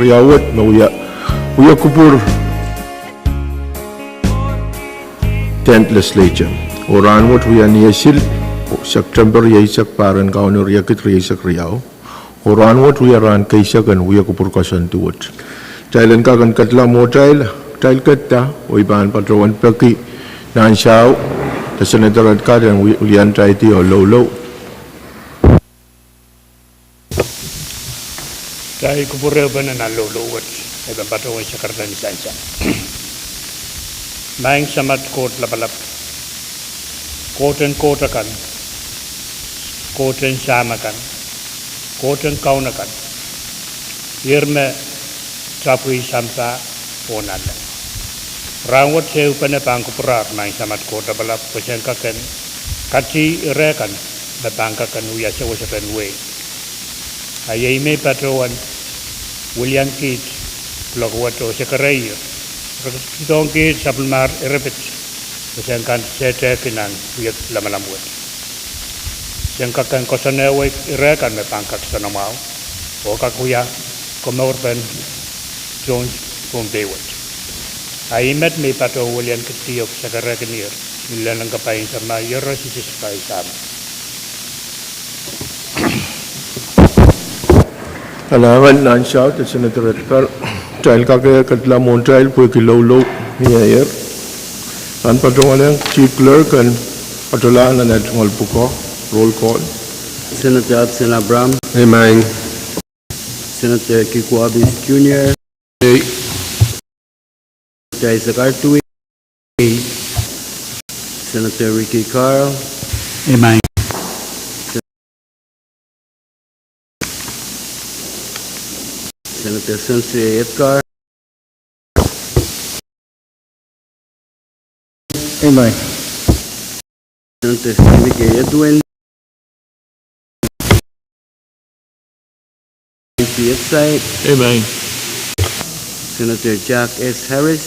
riyawat na uya kupur 10th Legislature. Oran wat uya niyasil September yaisak paran kaunur yakit riyasak riyaw. Oran wat uya ran kaisakan uya kupur kasan tuwat. Thailand ka kan katla mo Thailand katta uiban patrawan paki nan siyaw ta senator at ka dan ulian Thai ti o low. Dahil kupureo ba na naluluwat ay babatawan sa kartanisansa. Maing samat kot lapalap. Koten kotakan. Koten samakan. Koten kaunakan. Irme sapui samsa onalan. Rawat seu pana pangkupurar maing samat kot lapalap pasengkakan. Kati rekan lapangkakan uya sewasakan we. Ayay may patrawan William Kidd Blogwato Sekaraya Kitong Kidd Sapulmar Erepit Pasangkan Sete Kinan Uyat Lamalambuat Sangkakan Kosanewek Irekan may pangkat sa namaw O kakuya Komorpen Jones Pohnpei Aymet may patraw William Kidd Tiyok Sekaraya Kinir Nilang kapayin sa mayroon sisipay sama Alaman nan shout at Senator Edgar Trial kakaya katla mo trial po kilow ni ayer an patungan Chief Clerk and patulaan na netong alpuko roll call Senator Absen Abram, Amen. Senator Kikwabis Jr., Senator Isaac Artui, Senator Ricky Carl, Amen. Senator Sensei Edgar, Amen. Senator Stevie K. Edwin, Side, Amen. Senator Jack S. Harris,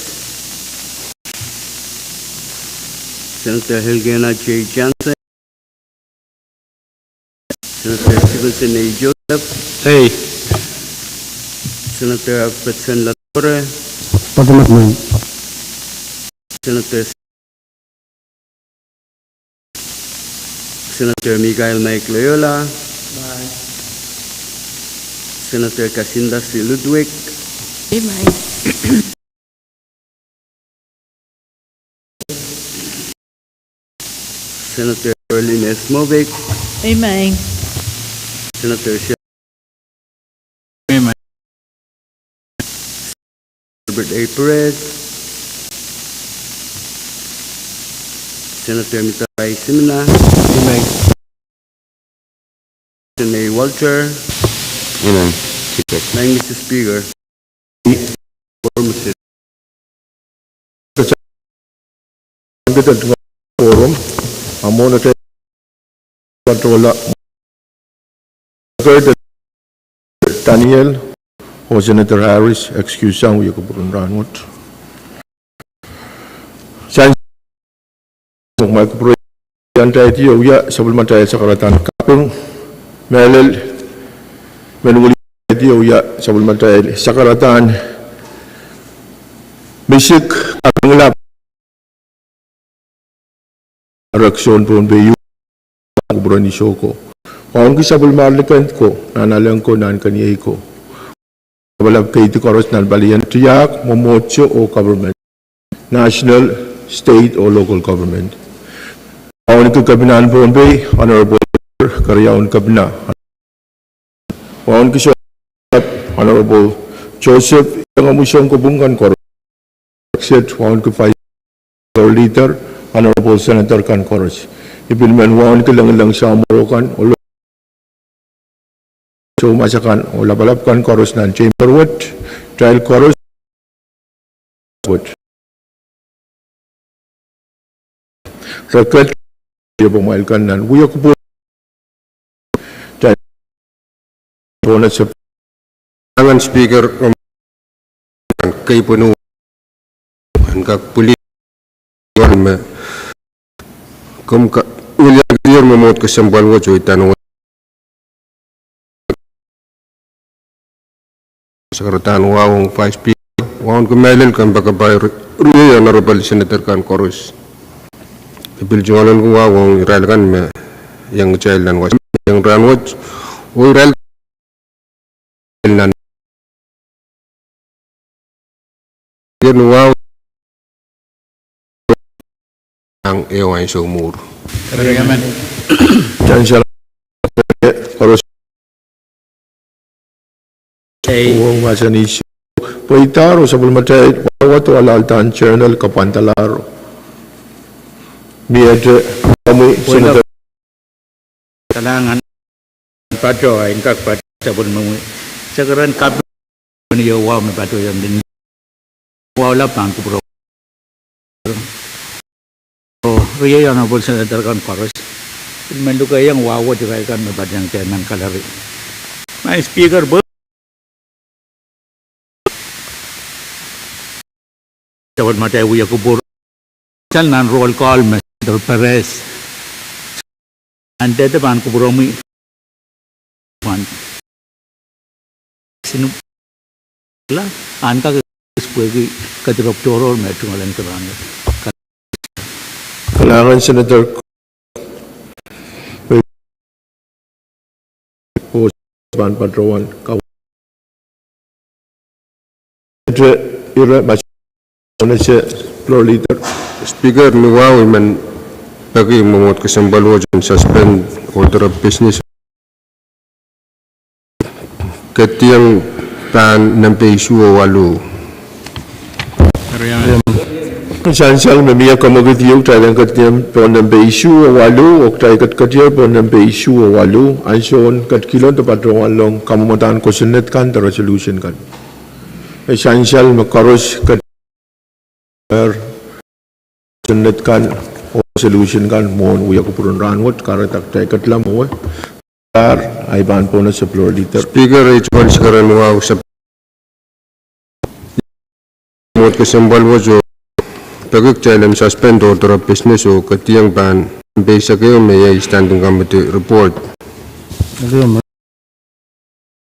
Senator Helgena J. Johnson, Senator Stevenson A. Joseph, Hey. Senator Alfredson Latorre, Senator Miguel Mike Loyola, Senator Casinda C. Ludwig, Senator Erlene S. Movic, Amen. Senator Albert A. Perez, Senator Mitaray Simina, Senator Walter, and Mr. Speaker. Kita forum amon at controla Daniel o Senator Harris excuse ang uya kupurun ranwat San may kupurun yan tayo tiyo uya sabulman tayo sa karatan kapung melel menuli tiyo uya sabulman tayo sa karatan basic Enginkehlap reaksyon Pohnpei kubron ni Shoko. Kung kisabul marlikan ko, nanalang ko nan kaniyay ko. Balab kay tikoros nan balian tiyak momotso o government, national, state o local government. Kung kabinan Pohnpei, Honorable Karyaon Kabina. Kung kisabul Honorable Joseph yang amusyong kubungkan koros. Kung kifay leader Honorable Senator Kan Koros. Ipilman waon kilang sa Morokan o so masakan o labalap kan Koros nan Chamber Wood, Trial Koros Wood. Record dia pemailkan nan uya kupo bonus sa Tangan Speaker kay Pwuhng angkak puli Kum ka ulian dia memot kesempatan wa cuy tanong Sekretarian Pwuhng Vice Speaker Pwuhng kemelil kan bakabay Ria Honorable Senator kan Korus Ibil jualan Pwuhng Israel kan yang child dan was yang ranwat Israel dan Pwuhng ang ewan sumur. Chancellor Korus Pwuhng masanisyo Paitaro sa bulmatay wato alaltan channel kapantalaro Miete kami Senator Kalangan pato ay kak pato sabon mo sagaran kap niyo wow me pato yan din wow lapang ko bro Ria yang Honorable Senator kan Korus menduga yang wow juga kan me pato yang tenan kalari my speaker sabon mata uya kubur nan roll call Mr. Perez ante depan kubur mi sinu lah anka sebagai kadroktorol metro ngalen kerana Kailangan Senator Ban Patrawan ira macam floor leader Speaker Pwuhng man bagi memot kesembaluan suspend order of business ketiang pan nampai isu walu Chancellor memia komogitiyo tayo katiam pon nampai isu walu ok tayo katiyo pon nampai isu walu anson katkilon to Patrawan long kamutan kusunet kan to resolution kan Chancellor makaros kusunet kan solution kan mon uya kupurun ranwat karatak tayo katlam mo ay ban po na sa floor leader Speaker Richard sekarang Pwuhng sa memot kesembaluan jo bagi challenge suspend order of business o ketiang pan basic kayo may standing committee report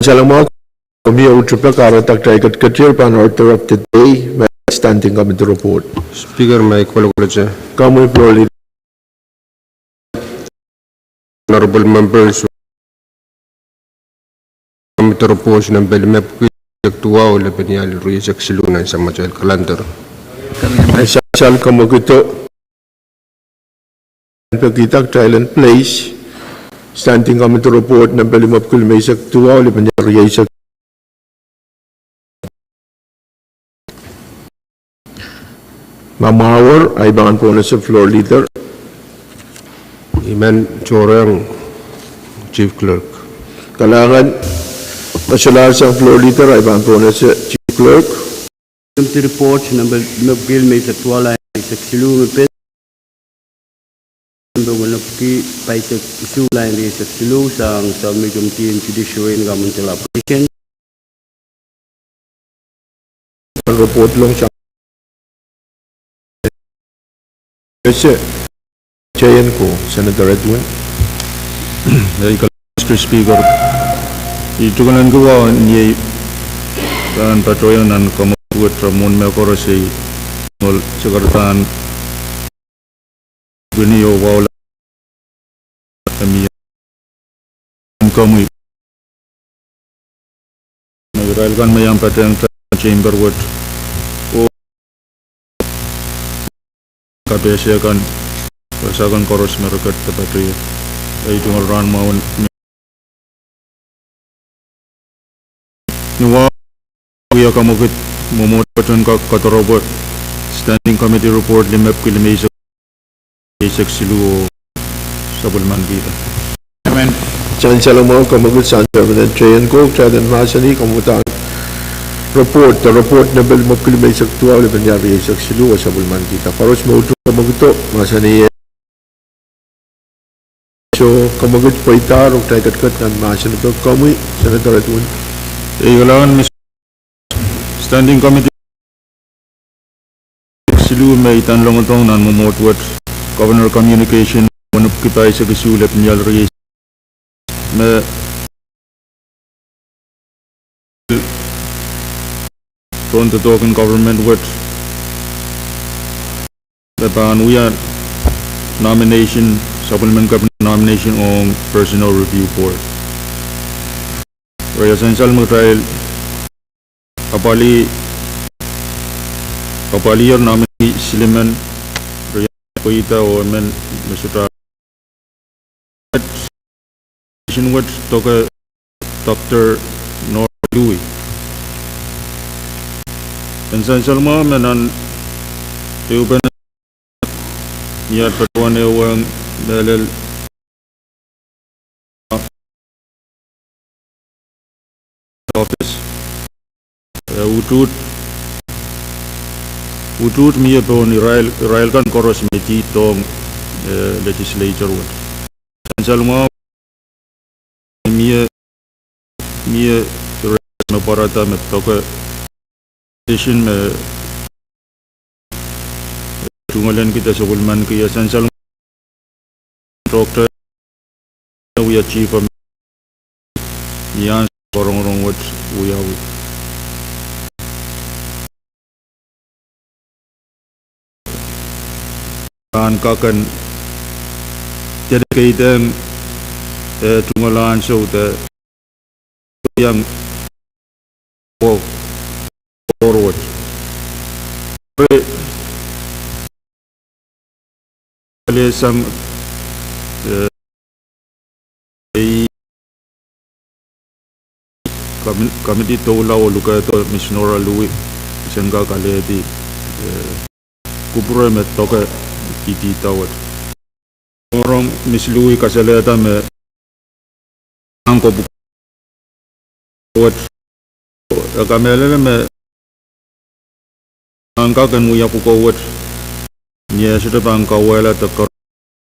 Salam mo kami utupa karatak tayo katiyo pan order of the day may standing committee report Speaker may kwalukula kami floor leader honorable members committee report ng Belmep Yaktuwa o Labinyal Riyak Silunan sa Majal Calendar Sal komogito pagkitak Thailand Place standing committee report ng Belimap Kulmaysak Tuwa ulit Riyak Mamawar ay bangan po na sa floor leader Iman Chorang Chief Clerk Kailangan nasyular sa floor leader ay bangan po na sa Chief Clerk Committee report number bill may sa tuwala ay saksilu mapit number 1 of key by isu line ay saksilu sa Committee on Judiciary and Governmental Operation report long siya kasi chayan ko Senator Edwin Mr. Speaker itu kan gua ni dan patoyan nan kamuat ramon me korasi ngol sekretarian biniyo wala kami kami nagral kan mayang patang chamber word o KPSA kan pasakan koros merekat tapatri itu ngolran maun nuwa ya kamu kit momot patun ka katorobot standing committee report limap kilimisa isek silu sabulman kita amen Chancellor mo komogut sa permanent chayan ko chadan masani komutan report the report na Belimap Kulmaysak Tuwa ulit Riyak Silu sa bulman kita paros mo ito komoguto masani so komogut po itar o tayo katkat ng masani ito kami Senator Edwin kailangan standing committee silu may tanlong itong nan momotwat governor communication manup kita sa kisulat niya Riyak Tron to talk in government with the Panuya nomination, supplement cabinet nomination on personal review board. Where essential material Kapali or nominee Siliman Koita or men Mr. With Dr. Nor Louis. Essential mom and Tuban Yat Patuane Wang Belel office Utut mi upon Israel kan koros meti tong legislature wat. Essential mom Mie me parata me toka station me tungalan kita sebelum ke essential doctor we achieve yang orang-orang wat we are kan kakan jadi kaitan tungalan so the yang forward. Some committee tola o luka to missionora Louis senga kale di kupro me toka kiti tawat. Orang Miss Louis kasaleta me angko what kamele me angka kan muya puko what nya sudah bangka wala takar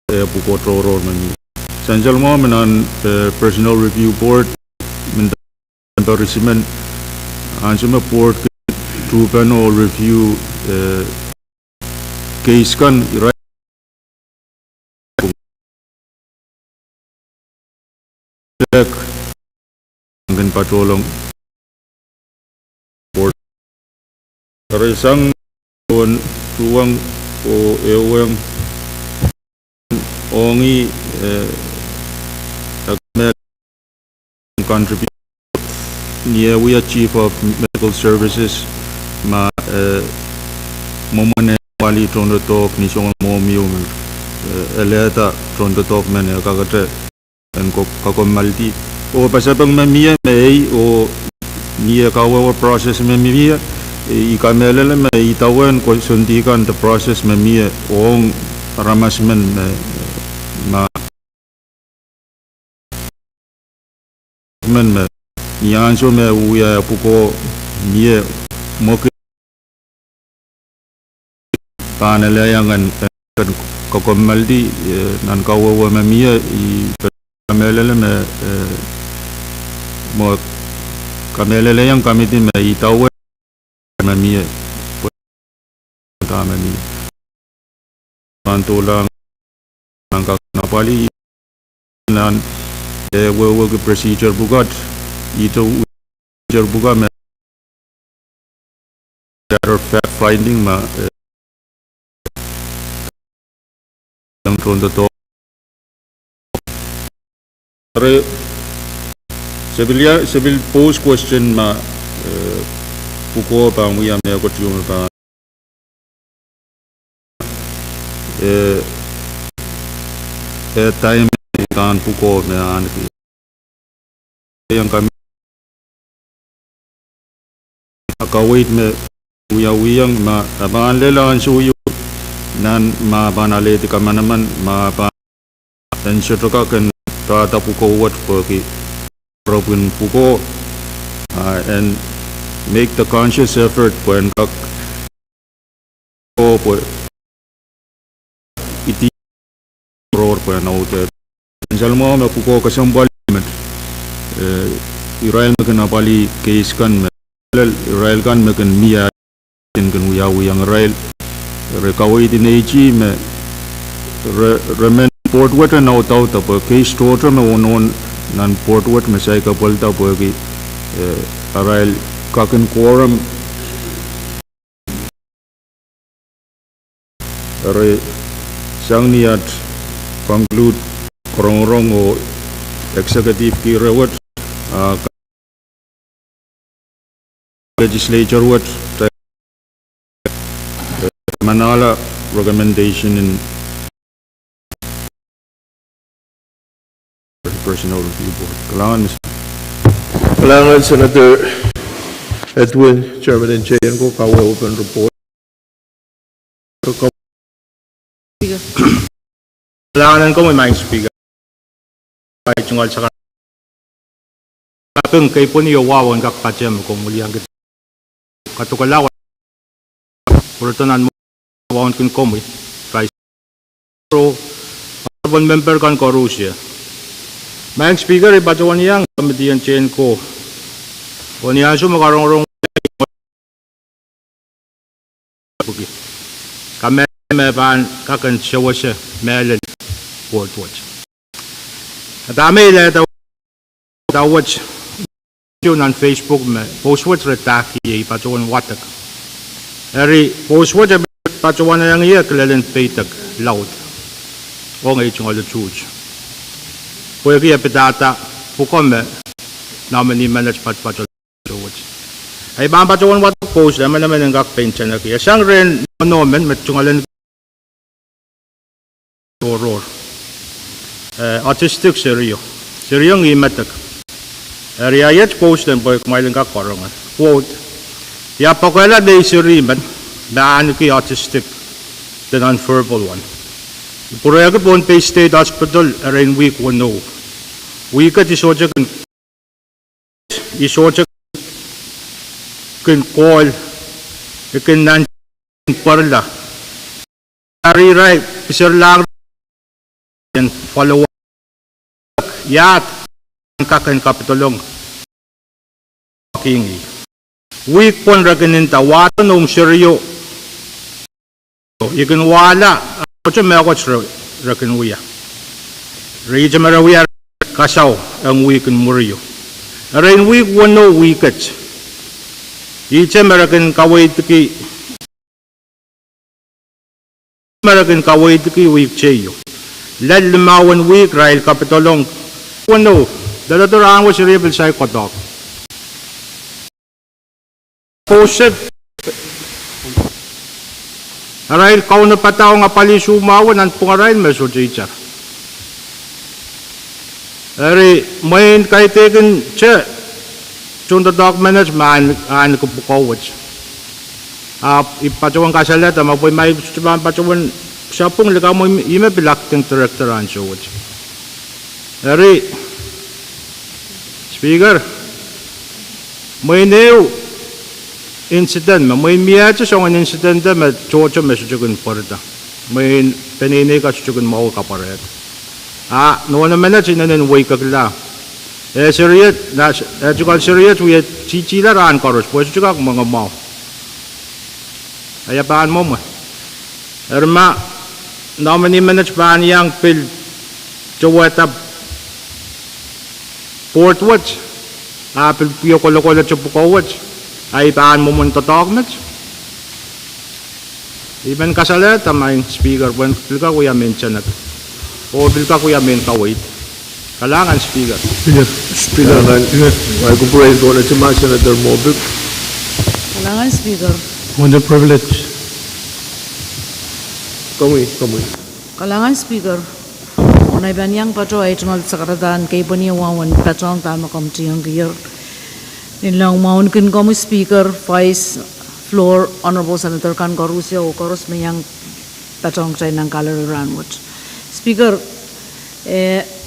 puko troro mani essential mo menan personal review board min resimen ansuma board to panel review case kan right dengan patolong board resang Pwuhng o ewang ongi contribute near we are chief of medical services ma momane wali tondo talk ni song mo miu eleta tondo talk mane kakate en ko malti o pasabang mamia may o niya kawawa process mamia ikamele me itawan ko sundikan the process mamia ong ramasman ma men me nianso me uya puko niya moke panelayangan kokomaldi nan kawawa mamia ikamele me mo kamelele yang kami di mai tahu mami kami pantulang angka napali nan we procedure bugat itu procedure buga me fact finding ma yang contoh to Civil pose question ma puko pa muya me ko tiyo pa time kan puko me an yang kami akawait me uyang ma aban lelan suyu nan ma banale ti kamanaman ma pa dan syutoka kan ta puko wat pergi Robin Puko and make the conscious effort when iti roar when out Jalmo me Puko kasambal Israel me kan apali case kan Israel kan me kan mia kan uyawi yang Israel rekawai di neji me remen port wata na utau ta case total me onon nan port wat mesai ka polta pergi Arail kakan quorum Ere sang niat conclude korong-rong o executive kirawat legislature wat manala recommendation in personnel review board. Kailangan Senator Edwin, Chairman and Chair ko, kawa open report. Kailangan ko may mind speaker. Ay tungkol sa kapeng kay po niyo wawan kakpatyam kung muli ang katukalawan. Purutanan mo wawan kun komi. Vice Pro Honorable Member kan Korusya. Mind speaker ibatuan yang komedian chain ko. Kuniya su makarong-rong kami meban kakan shawasha melen board watch. Dami le da watch yun on Facebook me post watch retaki ay patuan watak. Eri post watch patuan yang iya kelalen paytag loud. O ngay chung ala chuch. Kuya kaya pitata pukom me naman ni manage patuan watch. Ay bang patuan watak post naman ang kakpaintan na kaya. Siyang rin nomen met chung ala horror. Autistic Syrio ngi matak. Area yet post and boy kumailan ka korongan. Quote, ya pakwela de Syriman, daan ki autistic, the non-verbal one. Pwuhng Pohnpei State Hospital in week 1 no. Week at isoja can call, you can nan parla. Ari right, pisir lang and follow yat kakan kapitulong kingi week pon raganin tawatan ng seryo ikan wala ako may ako ragan wiya reja marawiya kasaw ang week in muriyo rain week wano weekat icha maragan kawait ki week cheyo Lalmawan week rail kapitolong wano dadaturaan was rebel sa kotok posted rail kau na pataw nga pali sumawan ang pungarail meso teacher eri main kay taken che chunda documents man an ko pukawat ipatuang kasalat mapoy may patuan siya pong lagaw mo ima bilakting director ang showat. Eri, speaker, may new incident, may miyadya sa mga incident na may chocho may sujugun porta. May penini ka sujugun mo ka Pahrek. Noon naman na sinanin way kagla. Seriyat, jugal seriyat, we chichilaraan koros, po sujugak mga mau. Ayapaan mo mo. Erma, nominee manage ban yang pil jawata port watch apil piyo kolo chupuko watch ay paan mo mun totok match even kasala tamay speaker when pilka kuya mention at o pilka kuya men ka wait kalangan speaker Kailangan ay ko pray ko na si Senator Mobic. Kalangan speaker. Under privilege. Kami. Kalangan speaker. Unay banyang pato ay tungal sa karatan kay paniyawan patong tama kamtiyang gear. Nilang maun kin kami speaker vice floor honorable Senator kan Korusya o koros mayang patong chay ng kalaran wat. Speaker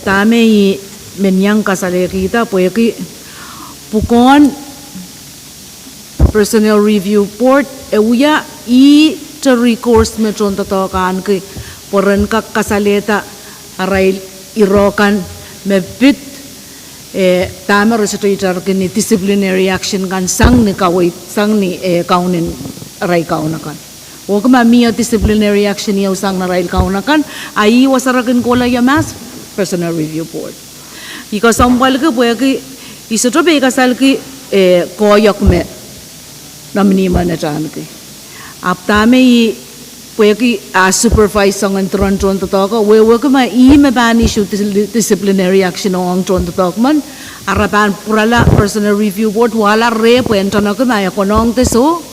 tame menyang kasale kita pwede pukon personnel review board uya to recourse me chon tatokan ki poren ka kasaleta aray irokan me bit tama registrator kini disciplinary action kan sang ni kaunin aray kaunakan o kama miya disciplinary action yaw sang na aray kaunakan ay wasarakin kola ya mass personnel review board ika sambal ke pwede isotobe kasal ki koyak me namni mana chan ki आप तामे ये Pwuhng supervise ang tron totok we ma me ban issue disciplinary action ang tron totok man arapan purala personal review board wala re puento na ma yakonong teso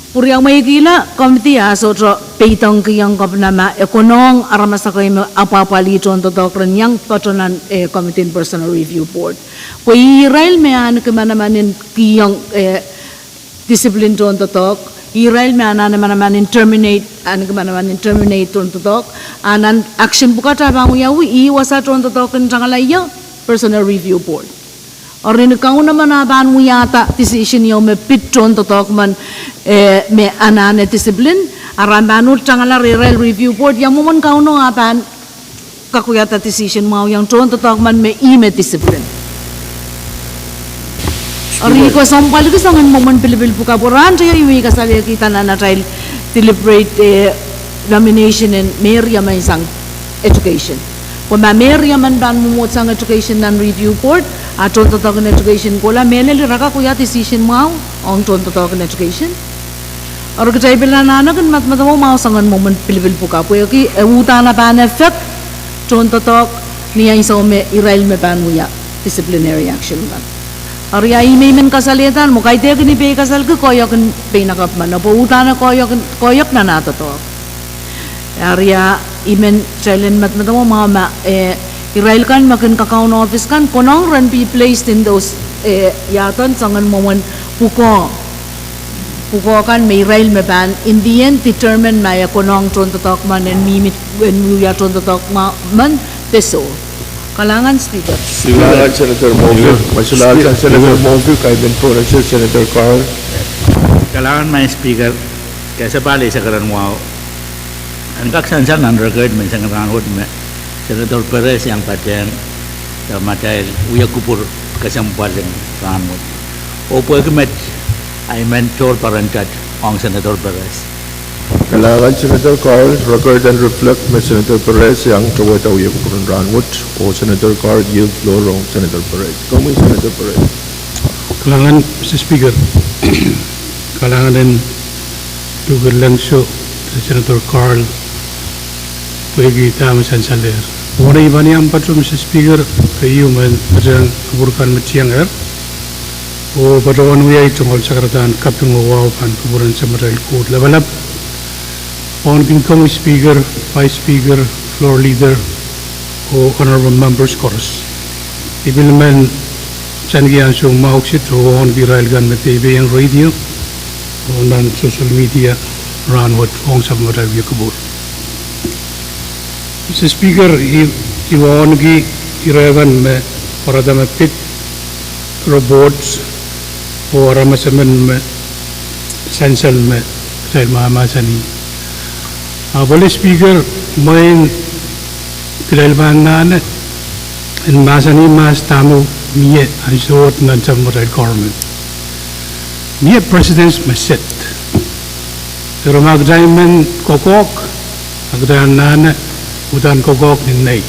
Puriang may gila komite so peitong kiyang kapnama ekonong aramasa kay apapali tron totok yang patronan committee personal review board ko Israel me an kemana-manin kiyang discipline tron totok Israel me anan man terminate an kemana-manin terminate tron totok anan action buka tabang yawi wasa tron totok kan jangalaya personal review board Orin kau naman aban mo yata decision yung me pitron totok man me anane discipline arambanut changala real review board yang mo man kau no aban kakuyata decision mau yang tron totok man me discipline. Orin ko sampal ko sangan mo man pilipil puka boran tayo yung kasali kita na trial deliberate nomination and mayor may sang education. Kung mayor man ban mo sang education and review board atron totok education kola menel raka kuya decision mau ang tron totok education or kay bila nana kan mat mau sangan moment pilipil puka po ki utana ban effect tron totok niya iso me Israel me ban muya disciplinary action man or ya may men kasalitan mo kay te ni pe kasal ko koyok pe nakap man po utana koyok na nato to area imen challenge mat mo ma Israel kan makin account office kan konong ran be placed in those yatan sangan moment puko kan may Israel me ban in the end determine maya konong tron totok man and mimit when we are tron totok man teso kalangan speaker Silakan Senator Monfil. Masilakan Senator Monfil kay Benpo Senator Carl. Kailangan may speaker kaysa bali sa karan mo ang kaksan undergird man sa karan me Senator Pahrek yang pateng matay uya kupur kasampalan ramot. Opo kemet I mentor parantat ang Senator Pahrek. Kailangan Senator Carl record and reflect may Senator Pahrek yang kawata uya kupurun ranmut o Senator Carl yield floor wrong Senator Pahrek. Kami Senator Pahrek. Kailangan Mr. Speaker kailangan din lugar langsyo Senator Carl Pwuhng tama sansaler. Ora ibani ampat Mr. Speaker kayu man padang kuburkan metiang o padawan wiya itong sakratan kapung waw pan kuburan sa Maral Court labalap on incoming speaker, vice speaker, floor leader o honorable members chorus ibil man sangian sung mauksit o on viral gan na TV and radio o nan social media ran what ong sa Maral wiya kubur Mr. Speaker, iwan ki irawan me parada me pit robots o ramasaman me sensal me dahil mahamasani. Bali Speaker, main dahil mahangan and masani mas tamu miye ang suot ng Samurai government. Miye presidents maset. Pero magdahin man kokok, magdahin nana udan kogok ni nay.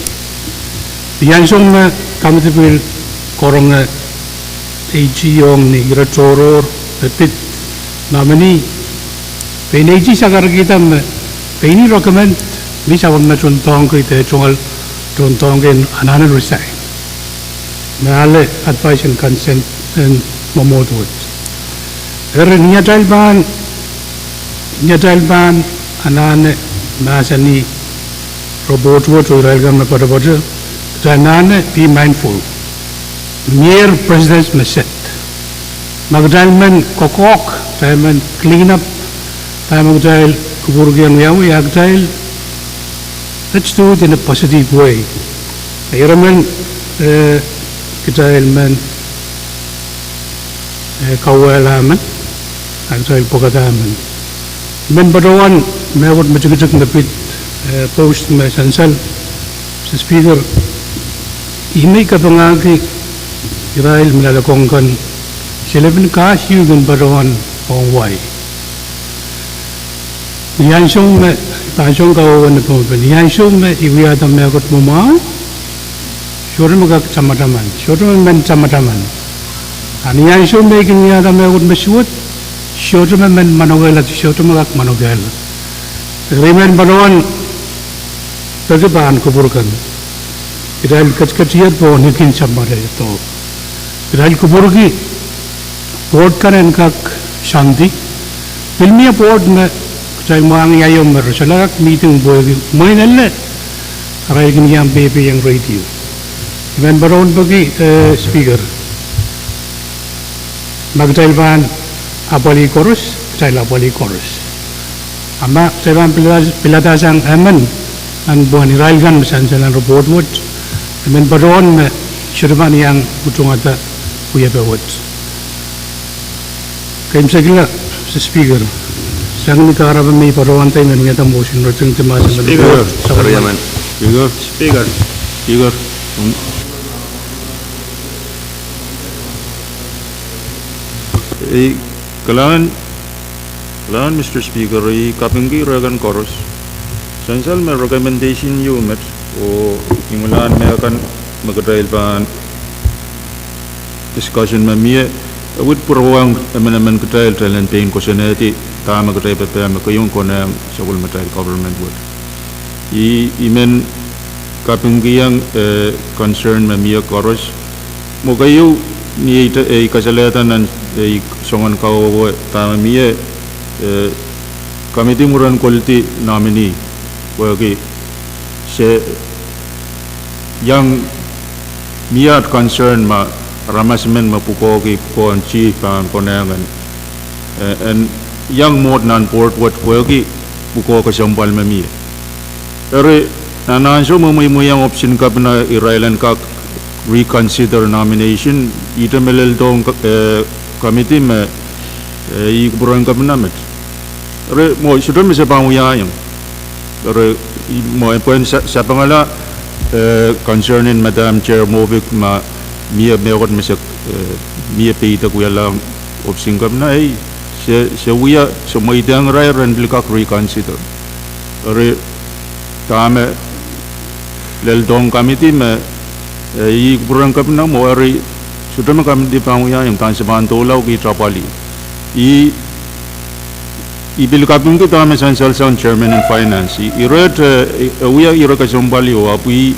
Diyan song na kami tipil korong na AG yung ni Gratsoror pit namani PNAG sa karagita me PNI recommend bisa wag na chuntong ko ite chungal chuntong ken ananan resign. Mahale advice and consent and mamodot. Niya dahil ban anane masani robot wo to railgun me pada bojo janane be mindful mere presidents meset magdalman kokok diamond clean up diamond jail kuburgian yawi agjail let's do it in a positive way ayraman kejailman kawalaman agjail pogadaman men badawan mewat majigajak napit post me sansal Mr. Speaker imay kapangagi Israel milalakongkan silabin kasyugan barawan pangway niyansong me pansong kawawan na pumapin niyansong me iwiyata me akot muma sure magak chamataman niyansong me ikiniyata me akot masuot Shotuma men manogela shotuma gak manogela. Agreement baron tagiban kuburkan. Israel kackachiat po nikin samare to. Israel kuburgi port kan kak shanti. Filmia port me saya mang yayom mersalak meeting boy main alle. Aray kini yang baby yang radio. Event baron bagi speaker. Magdalvan apali chorus, saya apali chorus. Ama saya pilatasang aman an buhan iralgan misalnya report wood. Event baron me syurban yang butung ada puya bewot. Kaim segala speaker. Sang ni cara kami baron tay men ngata motion roting temas Speaker, sorry man. Speaker. Kailangan Mr. Speaker, kapinggi ragan chorus. Sansal may recommendation you met o imulan may akan magdahil pa discussion mamiya with Pwuhng naman kadahil talan pain ko saneti tama kadahil pa makayong ko na sa Governmental government would. Imen kapinggi yang concern mamiya chorus mo kayo ni kasalatan ng songan kau tama miye committee muran quality nominee bagi se yang miat concern ma ramasmen mapuko ki kon chief pan konangan and yang mod nan port what bagi buko ka sampal mamiye ere nananso mo yang option ka na irailan ka reconsider nomination ita melel tong committee me ikburan ka namet re mo sudah mesa panguyayang re mo point sa pangala concerning Madam Chair Movic ma mia meron mesa mia peita kuyala option ka na se uya so mo idang rai ran bilka reconsider re tame lel tong committee me ikburan ka na mo re sudah makam di panguyayang tan sa bantolaw ki trapali ibil kapung ko tama Sansal Sound Chairman and Finance iret uya ira ka sombali o apu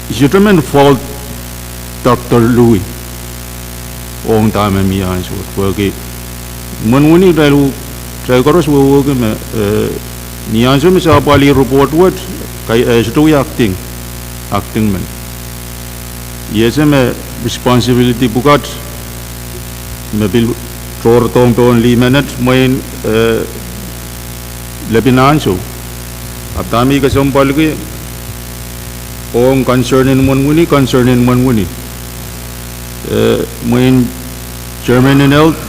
gentleman fault Dr. Louis ong tama miyan so porque manuni dalu try koros wo ke me niyan so me sa pali report what kay sto acting man yes me responsibility bukat me bil tor tong to only minute main lebinan so atami ka sompal ke ong concerning manguni main chairman and health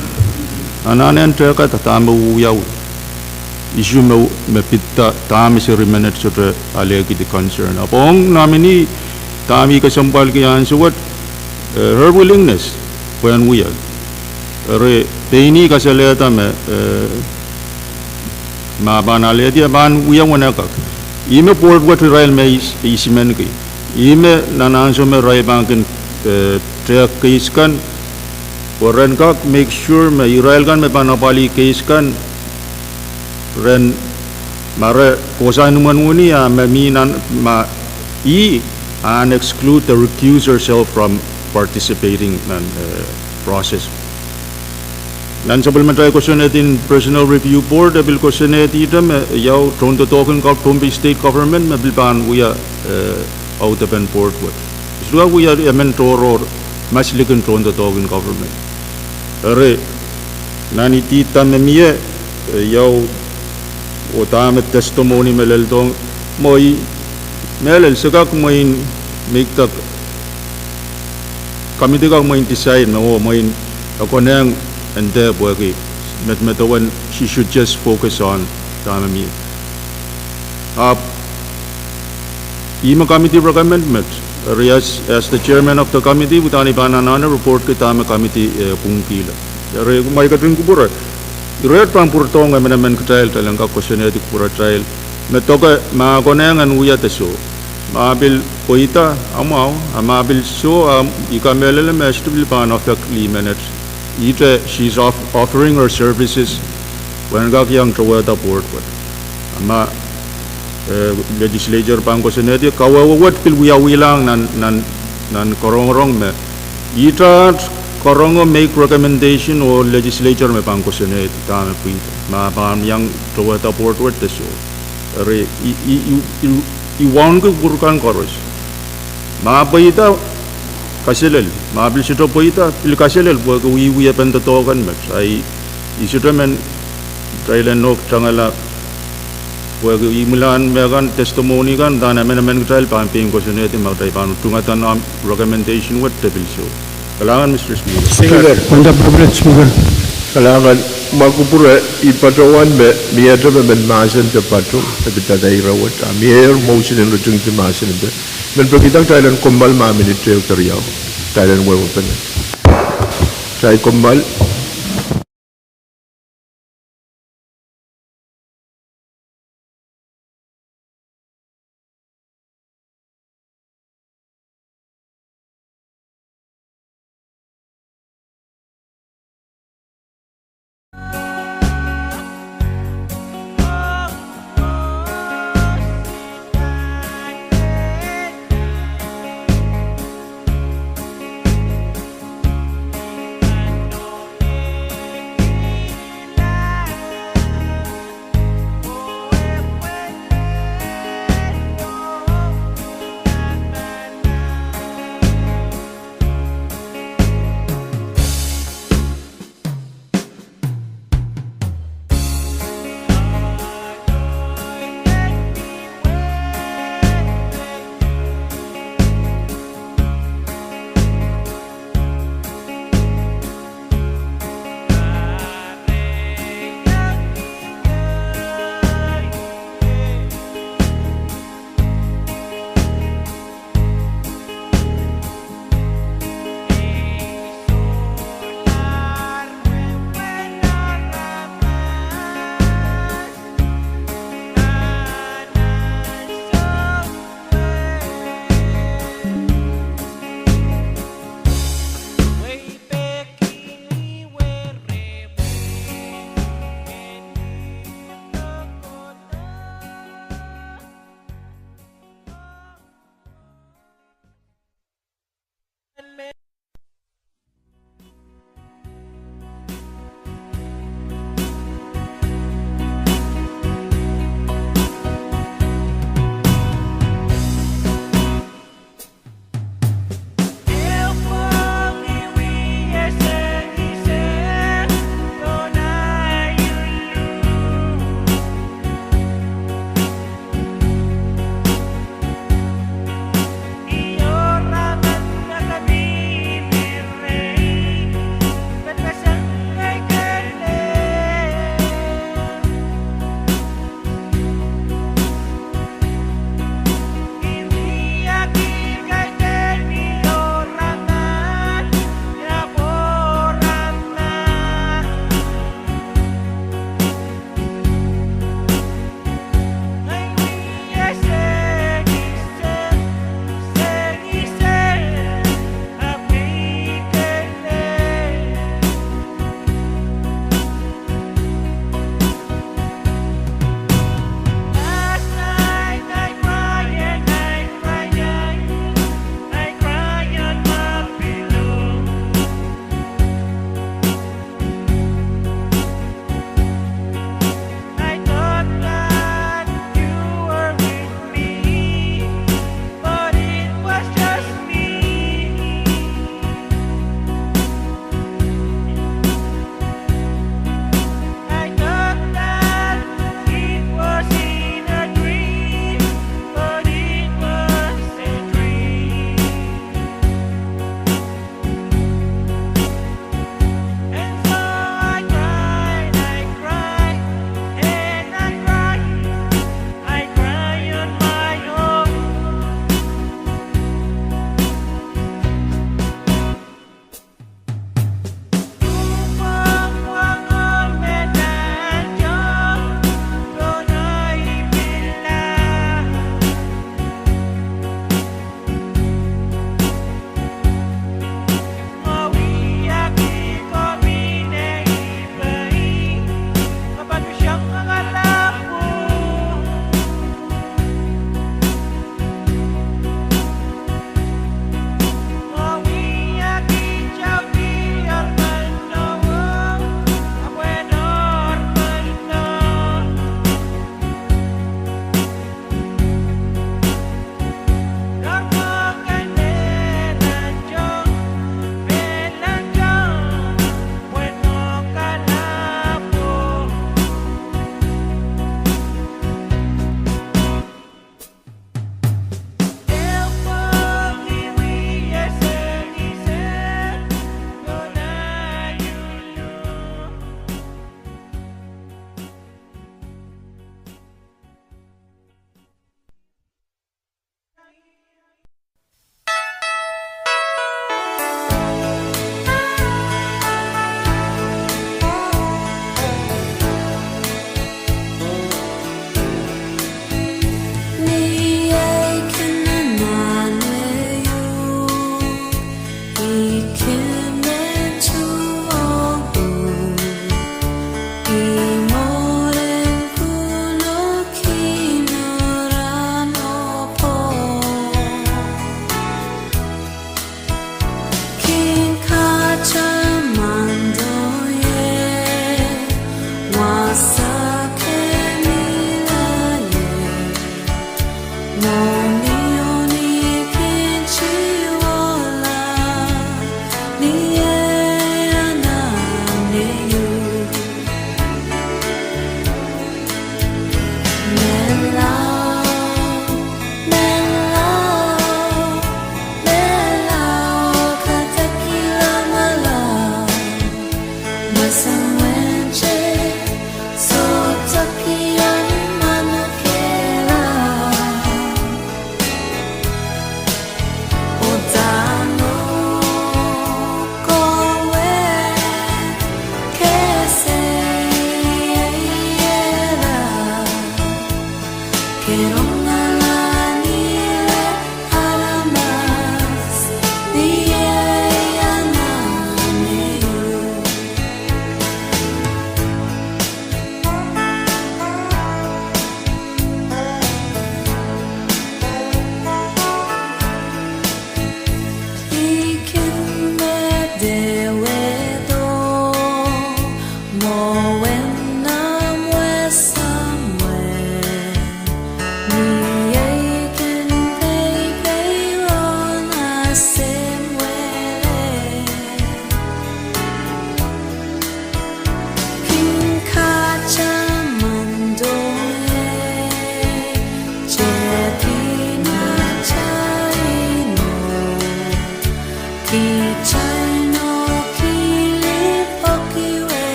ananen ka tatamu yaw issue me pitta tami se minute so alegi the concern apong nominee tami ka sampal ke yan so what her willingness when we are re peini ka saleta me ma banale dia ban uya wana ka ime port what rail me isimen ki ime nananso me rai bankin track case kan oran ka make sure me rail kan me panapali case kan ren mare kosa numan uni ya me minan ma and exclude the recuse herself from participating in process. Nan supplementary question in personal review board bil question item yaw tron to token ka Pohnpei state government me bil ban uya out of port what. Isluwa uya mentor or maslikan tron to token government. Are nani tita me miye yaw o tama testimony melel dong moi melel segak moin miktak kami tiga moin decide mo moin ako nang ande bogi met she should just focus on tama mi ima committee recommendment as the chairman of the committee utani banana report ke tama committee Pwuhng re mai katring kubura red pang purtong men trial talang ka question etik pura trial metoka ma konangan uya teso Mabil poita amau, amabil so ikamelele meshtubil ban of the klimenet. Ita she's offering her services when gak yang trawata board what. Ama legislature bangko senedi kawawat pil wilang nan korong me. Ita korongo make recommendation or legislature me bangko senedi tama puita. Ma pam yang trawata board what deso. Re iwan ke burukan koros. Ma poita kaselel, ma bil sito poita pil kaselel buat wi pen tokan mat. Ai isito men Thailand nok tangala buat imulan megan testimoni kan dan men trial pamping ko suneti ma tai panu tungatan recommendation what the bill show. Kalangan Mr. Speaker. On the privilege speaker. Kalangan makupura ipatawan be miata be men masan te patu kita daira wat amir motion in rujung te masan be men kita Thailand kombal ma minute teriau Thailand wo pen Thai kombal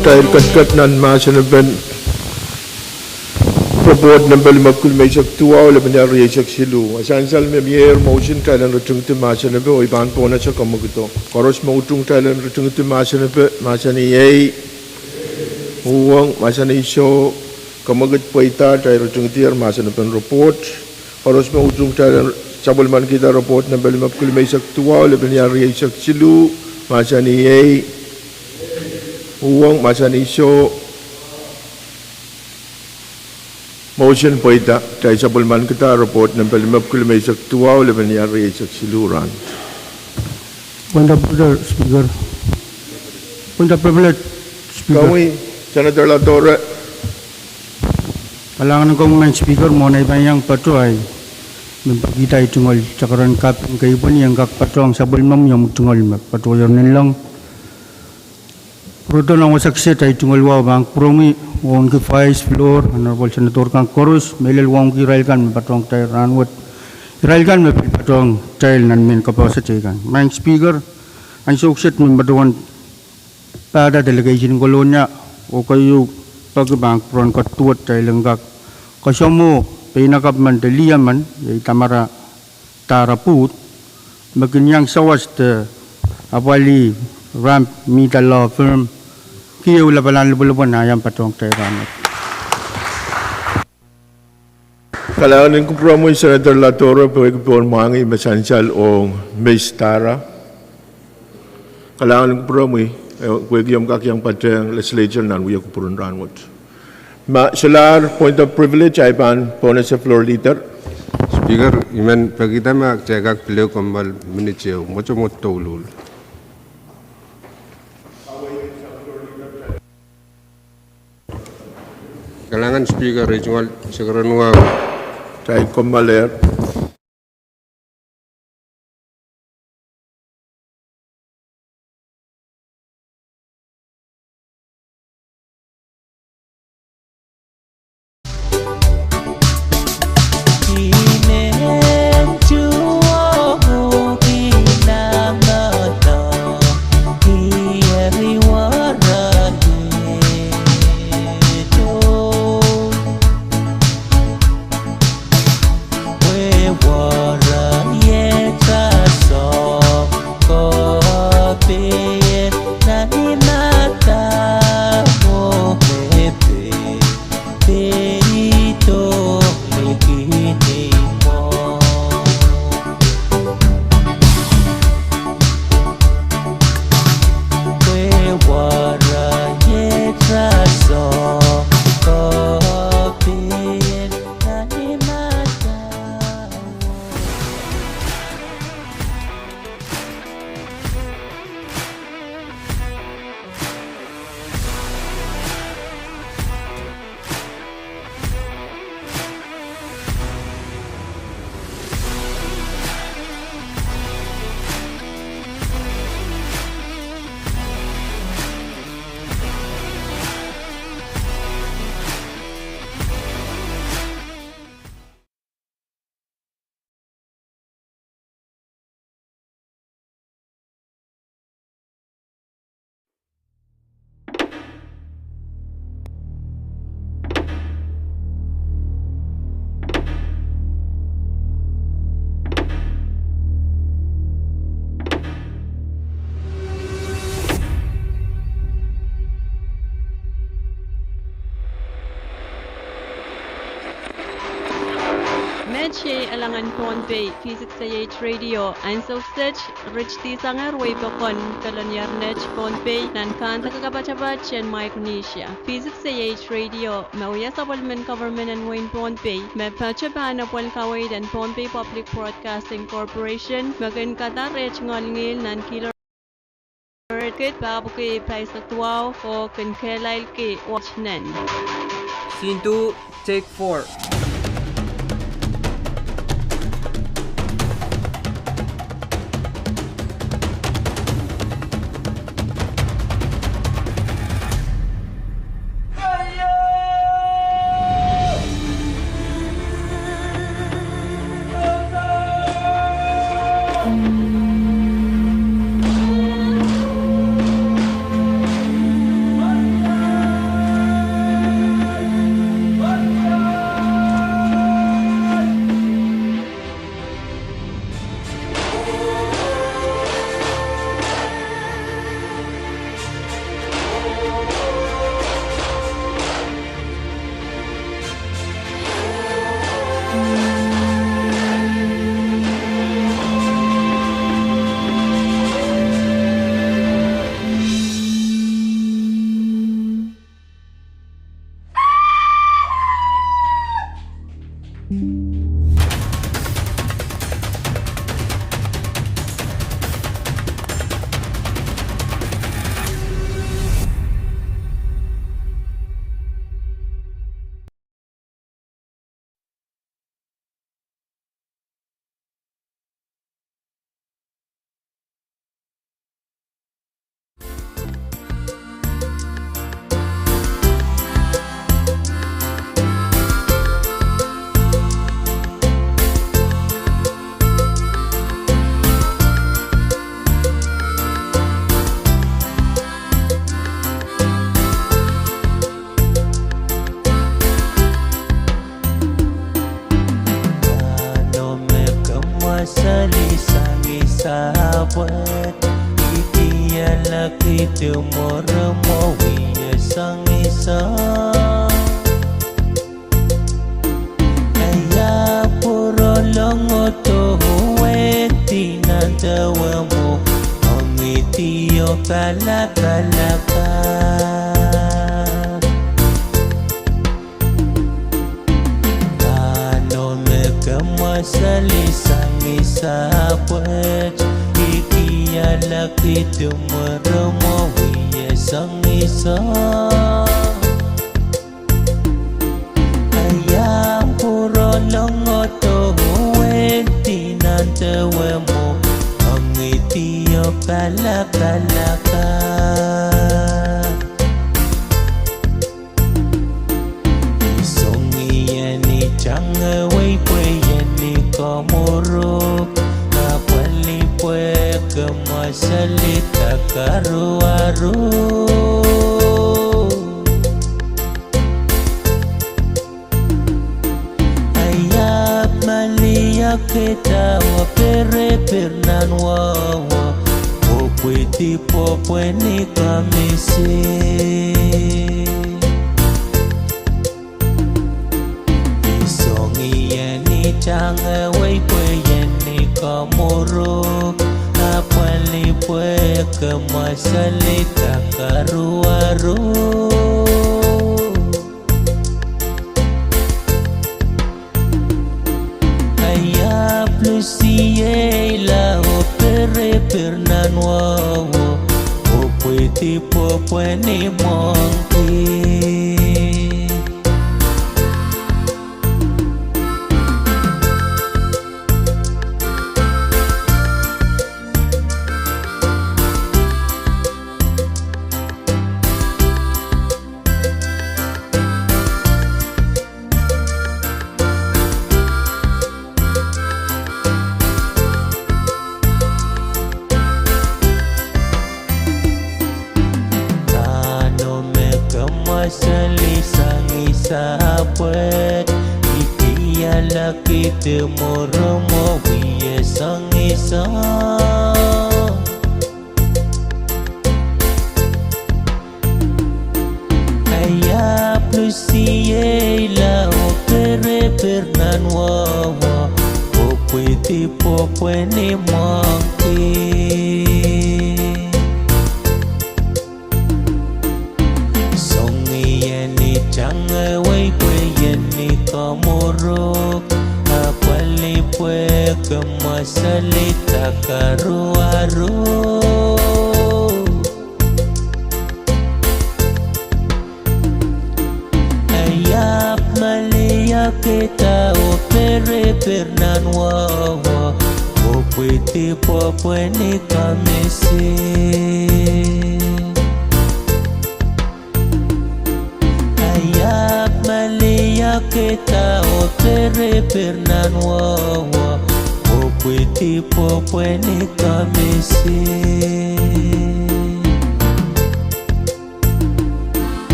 tayo katkat nan masan ben report number 50 may saktuwa wala banyari sak silu asansal me bier motion kailan rutung tu masan be oi ban pona sa kamuguto koros mo utung kailan rutung tu masan be masan ei Pwuhng masan iso kamagut paita tayo rutung tiar masan ben report koros mo utung kailan sabol man kita report number 50 may saktuwa wala banyari sak silu masan ei Pwuhng masan iso motion paita tayo sabol man kita report number 50 may saktuwa wala banyari sak siluran. Wonderful Speaker. Wonderful Speaker. Kami Senator Latore. Kalangan kong main Speaker mo na ibang pato ay kita itungol cakaran kaping kaibon yang kak patong sabol mam yang tungol pato yon nilang. Proto lang wasaksi tayo tungol wa bang promi wong ki vice floor honorable Senator kang Korus melel wong ki railkan patong tayo ranwat railkan me patong tayo nan men kapasite kan. Main Speaker ang sukset min batuan pada delegation kolonya o kayo pagbang pron katuat tayo lenggak kasomo pinakap man deliaman yay tamara taraput maginyang sawas te awali ramp meter law firm kiyo labalan lubuluban ayam patong tayo ranat. Kailangan ko promo yung Senator Latore pwede po mangi masansal o Mestara. Kailangan ko promo pwede yung kakyang pateng legislature nan wiya ko purun ranwot. Salar, point of privilege, ay pan po na sa floor leader. Speaker, iman pagkita mag-check pilih kambal minitsew, macam tolul. Kalangan Speaker regional sekarang wow. Tayo kumbaler. Medche alangan Pohnpei V6AH Radio ein suksej rich ti sangar way bakon kalonyar nech Pohnpei nan kan takakabachabat chen Micronesia V6AH Radio mauya sabulmen government and Wayne Pohnpei me pachaban apol kaway dan Pohnpei Public Broadcasting Corporation magan Qatar ngolngil nan kilo kit babuke place actual o Enginkehlap ke watchnen. Scene 2, take 4.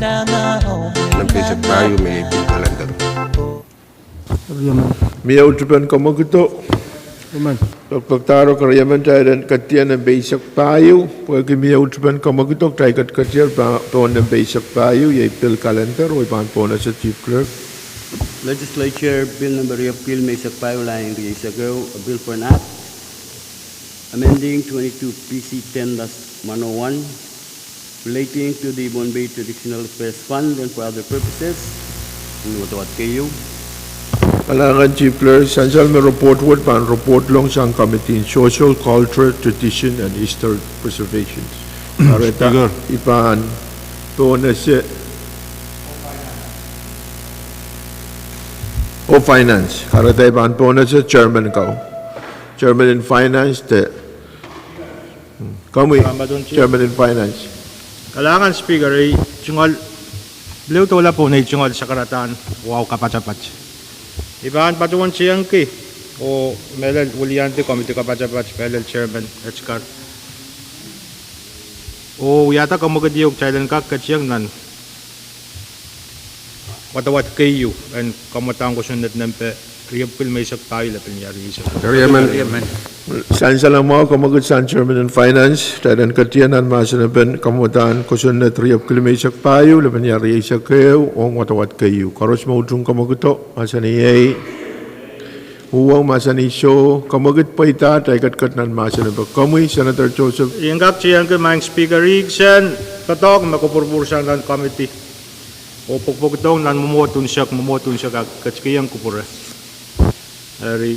ng basic tayo may bill calendar. Mia utupan kamagito. Pagtaro karayaman tayo dan katiyan ng basic payo. Pwede mia utupan kamagito tayo katiyan po ng basic payo. Yung bill calendar o ipan po na sa Chief Clerk. Legislature Bill number Appeal May Sakpayo Laying days ago, a bill for an act amending 22 PC 10-101 relating to the Pohnpei Traditional Affairs Fund and for other purposes. What kayo? Alangan Chief Clerk, sansal may report word pan report long sa Committee in Social, Culture, Tradition and Historic Preservations. Areta ipan po na siya o Finance. Areta ipan po na siya Chairman ko. Chairman in Finance te. Kami Chairman in Finance. Kailangan speaker ay tungol beliau tu lah pun ni tungol sekaratan wow kapacapac. Iban patuan siyang ki o melel uliante komite kapacapac melel chairman HCAR. O yata kamagadiog chailan ka katsiyang nan. Watawat kayo and kamatang ko sunod nampe Riyapil may isak tayo lapin yari isa. Sansa lang mo kamagot sa Chairman in Finance, tadan katiyanan masanaban kamutan kusun na riyapil may isak tayo lapin yari isa kayo o matawat kayo. Karos maudrong kamaguto, masaniyay, huwang masanisyo, kamagot pa ita, tayo katkat nan masanaban. Kamuy, Senator Joseph. Ingap siyang ke maing speaker Rigsen, katok makupurpursan ng committee. O pagpagtong nan mumotun siya katskiyang kupura. Ari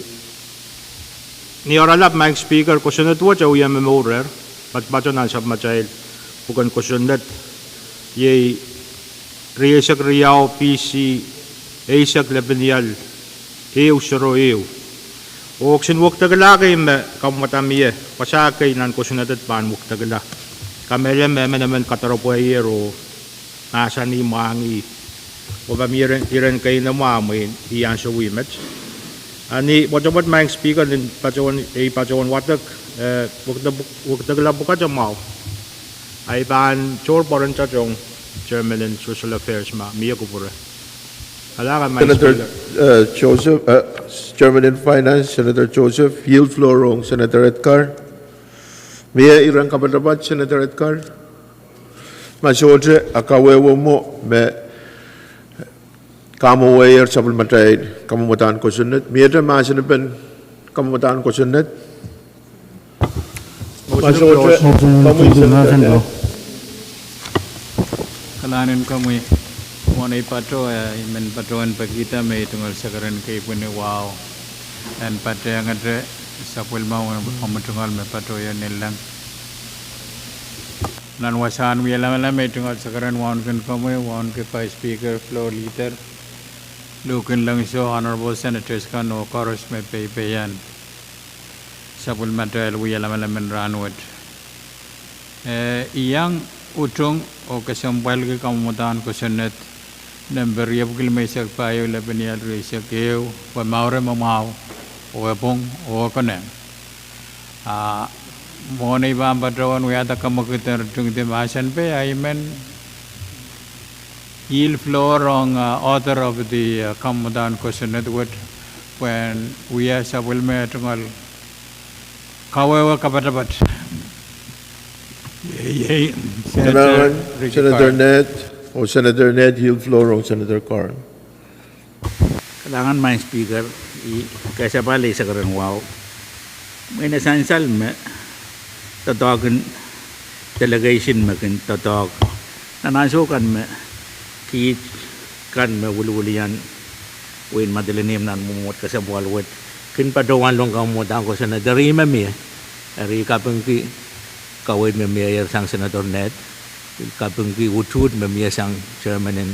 ni oralap maing speaker ko sunod wo chaw yam memorer patpacho nan sab machail bukan ko sunod ye riyasak riyaw PC aisak lebenial heu sero eu oksin wok tagalaki me kamatamiye pasakay nan ko sunod at pan wok tagala kamele me naman kataropo yero nasa ni mangi o ba miren iren kay na mamin iyan sa wimet ani wajabat maing speaker din pacawan watak waktak labuka jamau ay ban chor poran chachong Chairman in Social Affairs ma miya kupura alaga maing Senator Joseph, Chairman in Finance, Senator Joseph, yield floor wrong, Senator Edgar. Miya irang kapatapat, Senator Edgar. Masodre, akawewo mo, me kamu wayer sabul matay kamutan ko sunod miyata masanapan kamutan ko sunod masodre kamu sunod kalanin kami wanay pato men patuan pagkita may tunggal sakaran kay pune wow and pate ang adre sapul mau amutungal me pato yan nilang nan wasan wi lam may tunggal sakaran wan kan kami wan ke pa speaker floor leader Lukin lang so honorable senators kan o koros may peyan sapul material wi alam ranwat iyang utong o kasampal ke kamutan ko sunat number yapkil may sakpayo labanial reisa keu pa maure mamaw o Pwuhng o konem mo nei ba patrawan wi ata kamakutar tung de masan pe aymen yield floor on author of the Kamudan question network when we are sabul me tungal kawawa kapatapat Senator Ned o Senator Ned yield floor wrong, Senator Carr. Kailangan maing speaker kaysa pala sa karang wow may nasansal me tatawagan delegation makin tatawag nanasukan me kit kan me wululian win madalinim nan mumot ka sa buwalwat kin padawan long kamutan ko sa nadari me ari kapeng ki kawin me mayor sang Senator Ned kapeng ki utud me sang Chairman in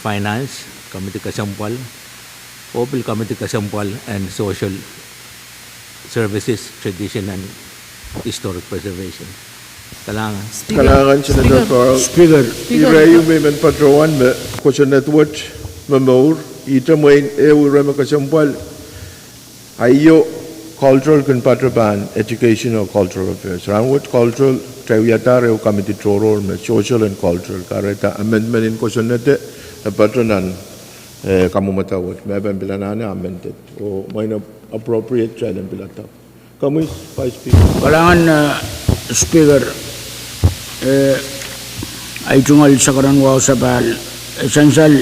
Finance Committee Kasampal Opil Committee Kasampal and Social Services Tradition and Historic Preservation Kailangan Senator Carl. Speaker. Irayu may man patrawan me question network memor ita mo in euro makasampal ayo cultural kan patraban educational cultural affairs. Rangwat cultural Trayata Reo Committee Troro, Social and Cultural, Kareta Amendment in Kosonete, a patronan Kamumata, Maban Bilanana amended, or minor appropriate child and Bilata. Kamis, Vice Speaker. Kalangan Speaker, ay tungal sa karanwaw sa pal, essential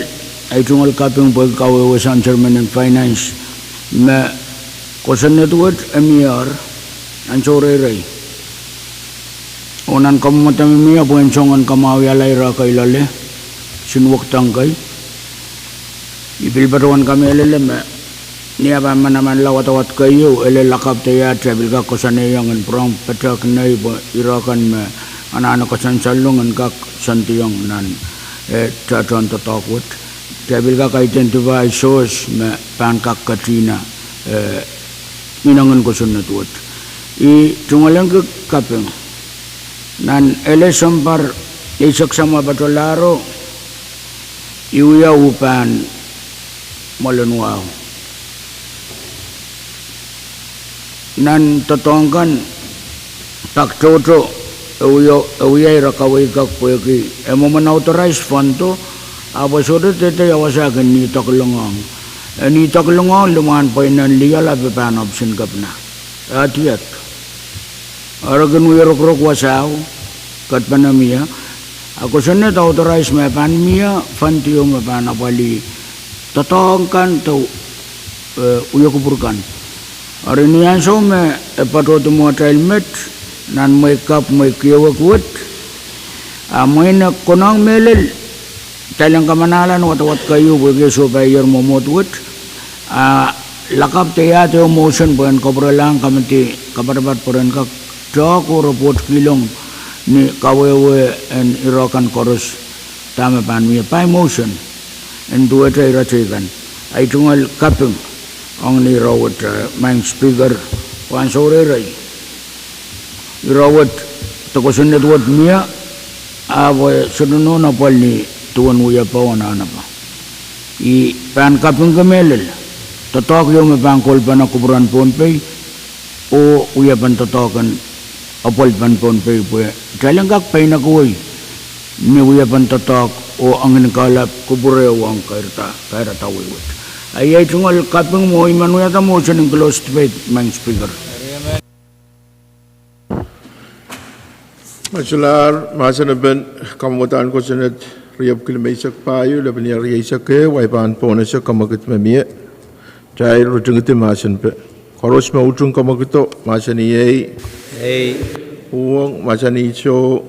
ay tungal kaping pagkawa sa Chairman ng Finance, ma Kosonete Emir, ang soreray. Unan kamumatami po ang songan kamawi alay ra kay lale, sinwak tangkay. Ibilbaruan kami eleleme, niya pa man naman lawat-awat kayo, elelakap tayo travel ka kusanayang ang prong patak na irakan me, anano kasansalungan kak santiyang nan, tatuan tatakot. Travel ka ka identify source me pankak katrina, inangan kusanatuot. Tungalang kapeng, nan elesampar isak sama batolaro, iuya upan malunwaw. Nan totongkan taktoto awiyay rakaway kakpweki emo man authorized fund to abasodot ito yawasakan ni taklungang ni taklungang lumahan pa inan legal apipan option kap na atiyat aragan wirok-rok wasaw kat panamiya ako sanat authorized mapan miya fund tiyo mapan apali tatongkan to uyakupurkan. Hari ni yang so me patut mo trial met nan make up may kiwak wut. Amoy na konang melel talang kamanalan wat kayo bagi supaya momot wut. Lakap tiya to motion bukan kobra lang kamati kabarbat puran kak joko report kilong ni kawewe and irakan korus tama pan mi pa motion. And do it ay ratigan. Ay tungal kapeng ang ni rawat main speaker wan soreray. Rawat takosan netwat miya awa sununo na pal ni tuwan uya pa wana na pa. I pan kapeng kamelel tatok yung mapangkol pa na kuburan Pohnpei o uya pan tatokan apal pan Pohnpei po. Dalang kakpay na kuway ni uya pan tatok o Enginkehlap kuburew ang kairata wiwit. Ay tungal kapeng mo imanuyata mo siya ng closed debate, Mang Speaker. Masalar, masa naban kamutan ko sa net riyab kilmaysak payo, laban niya riyasak ke, waipan po na siya kamakit mamiya. Dahil rutang iti masan pe. Koros mautrong kamakito, masa niyay. Pwuhng, masa niyo,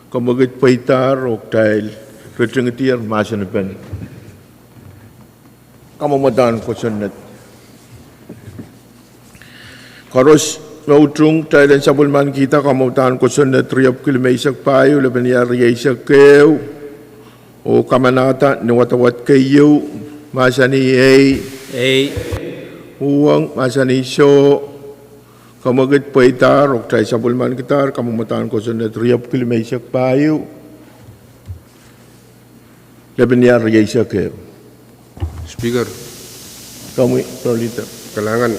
kamakit paitar, o dahil rutang iti ang masan naban. Kamutan ko sa net. Koros mautrong dahil sa bulman kita kamutan ko sa net riyab kilmaysak payo, laban niya riyasak ke, o kamanata ni watawat kayo, masa niyay. Pwuhng, masa niyo, kamagit paitar, o tayo sa bulman kita, kamutan ko sa net riyab kilmaysak payo, laban niya riyasak ke. Speaker, Kami, Prolita. kalangan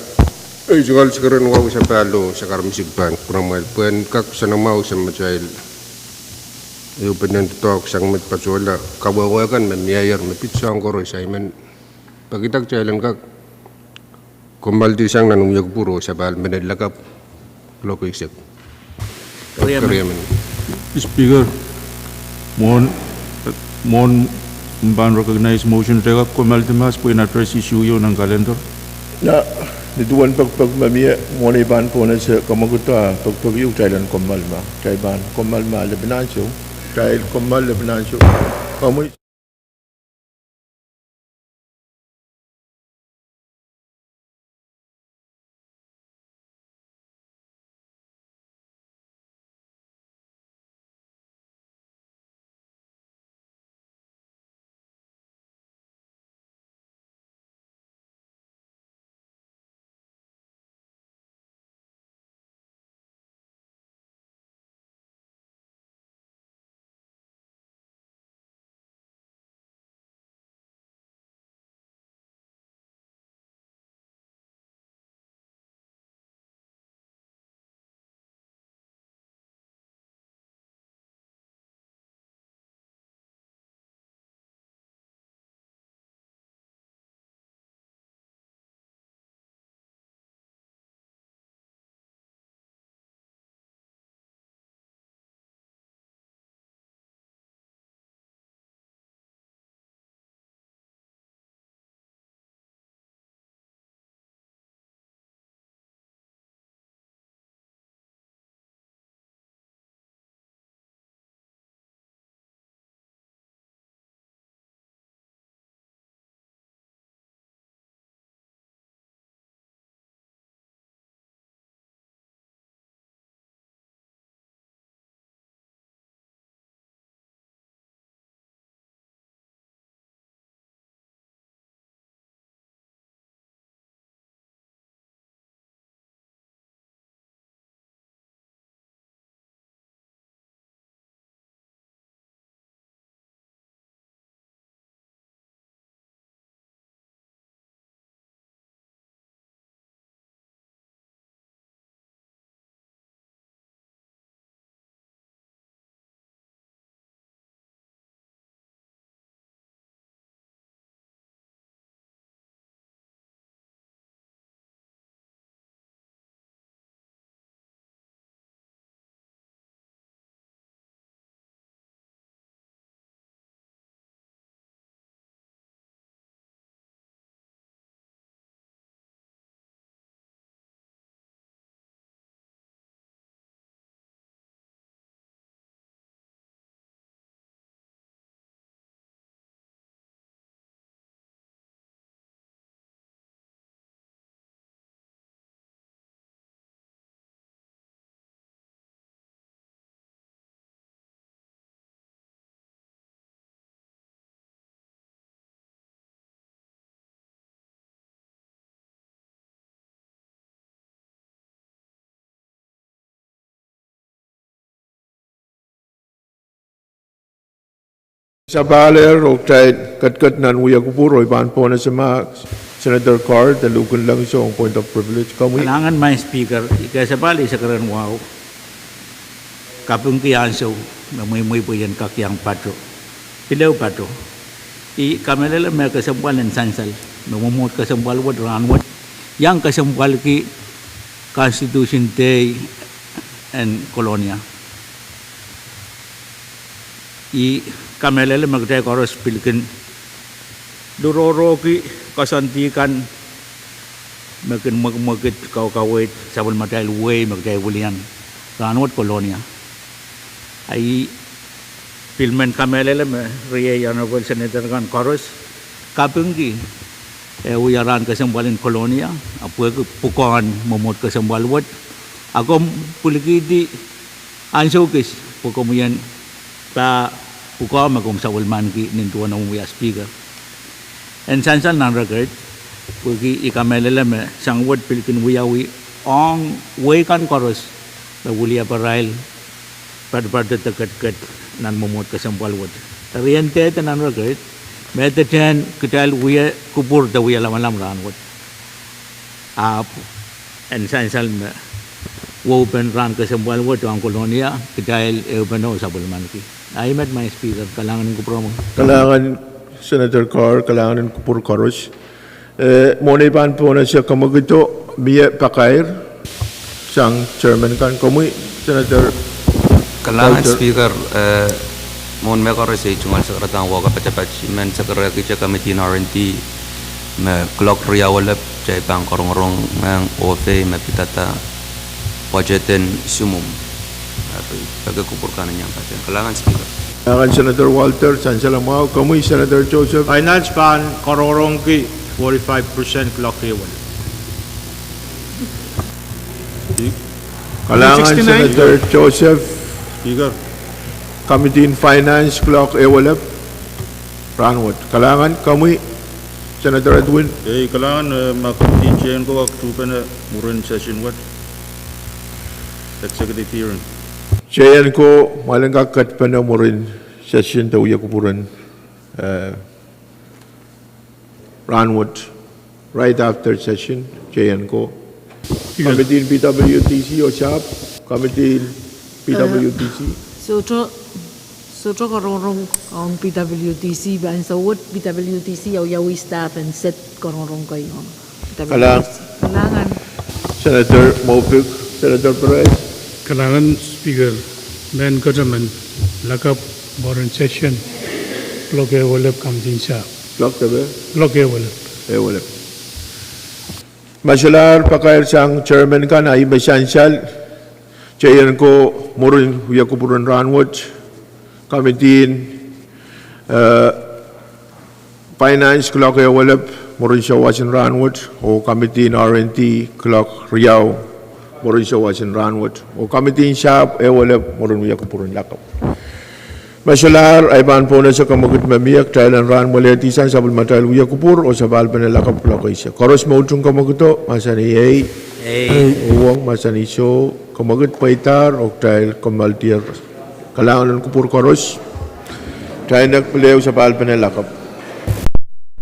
ay jual sekarang wau sa palo sa karmisig ban kurang mal pen kak sa namau sa macail eu penen tok sang met pasola kawawa kan memiayar mepitsang koro sa men pagitak jailan kak kombal di sang nanung yak puro sa bal mened lakap loko isek Kariaman. Speaker, mohon ban recognize motion rega komaltimas po in-address issue yun ng calendar. Na, nituan pagmamiya, muna iban po na sa kamaguta, pagpagyo, kailan komalma. Kailan komalma, labinansyo. Kailan komal, labinansyo. Kamu Sa baler o tayo katkat nan uya kupuro iban po na sa mga Senator Carr, dalukon lang siya ang point of privilege. Kailangan may speaker, ikasabali sa karan wow. Kapung kiyanso, may po yan kakyang patro. Pilaw patro. Kamelala may kasambal ng sansal. Namumot kasambal wad ranwad. Yang kasambal ki Constitution Day and Colonia. Kamelala magtay koros pilkin. Duroro ki kasantikan makin magmagit kawit sabon matay way magtay wulian. Ranwad Colonia. Ay filmen kamelala me Ria Honorable Senator kan koros kapunggi uyaran kasambalin Colonia apo pukuan momot kasambalwat ako pulikiti ansokis pukomuyan pa pukaw magum sa ulman ki nintuan ng uya speaker and sansal nan record pugi ikamelala me sangwad pilkin uyawi ong way kan koros na wulia parail pada dekat nan momot kasambalwat tariente nan record Medatan kedal uya kubur da uya lam ranwat. And sansal me wopen ran kesembal wat ang Colonia kedal bano sa bulmanki. I met my speaker kalangan ko promo. Kalangan Senator Carr, kalangan kupur koros. Monay pan po na siya kamagito biya pakair sang chairman kan komoy Senator kalangan speaker mon me koros ay chungal sa karatang waka pachapachi men sa karaki cha committee R&D me clock riawalap chay pang korong ng OFA me pitata budgetin sumum pagkakupur kanan niyang kasi kalangan speaker kalangan Senator Walter Sansalamao kamoy Senator Joseph Finance pan kororong ki 45% clock riawal kalangan Senator Joseph Speaker Committee in Finance, Clock, Ewalap, Ranwat. Kalangan kami, Senator Edwin. Kalangan makapitin ko waktu na murin session what? Executive hearing. Chayan ko, malang kakat pa na murin session daw iya kupuran Ranwat. Right after session, chayan ko. Committee in PWTC o SHAP, Committee in PWTC. So korong ang PWTC ban sa what PWTC yawi staff and set korong kayo. Kalangan Senator Mopik, Senator Pahrek. Kalangan speaker men government lakap boron session clock ewalap kamtin sa. Clock tabi? Clock ewalap. Ewalap. Masalar pakair sang chairman kan ay basansyal. Chayan ko murin huya kupuran Ranwat. Committee in Finance, Clock Ewalap, murin siya wasin Ranwat. O Committee in R&T, Clock Riau, murin siya wasin Ranwat. O Committee in SHAP, Ewalap, murin huya kupuran Lakap. Masalar ay ban po na sa kamagut mamiyak dahil ang ran maletisan sa bulmatay huya kupur o sa balban na Lakap Lakay siya. Koros mautong kamaguto, masani ay uwang masani so kamagut paitar o dahil kamaltier kalangan ng kupur koros dahil nagpalew sa balban na Lakap.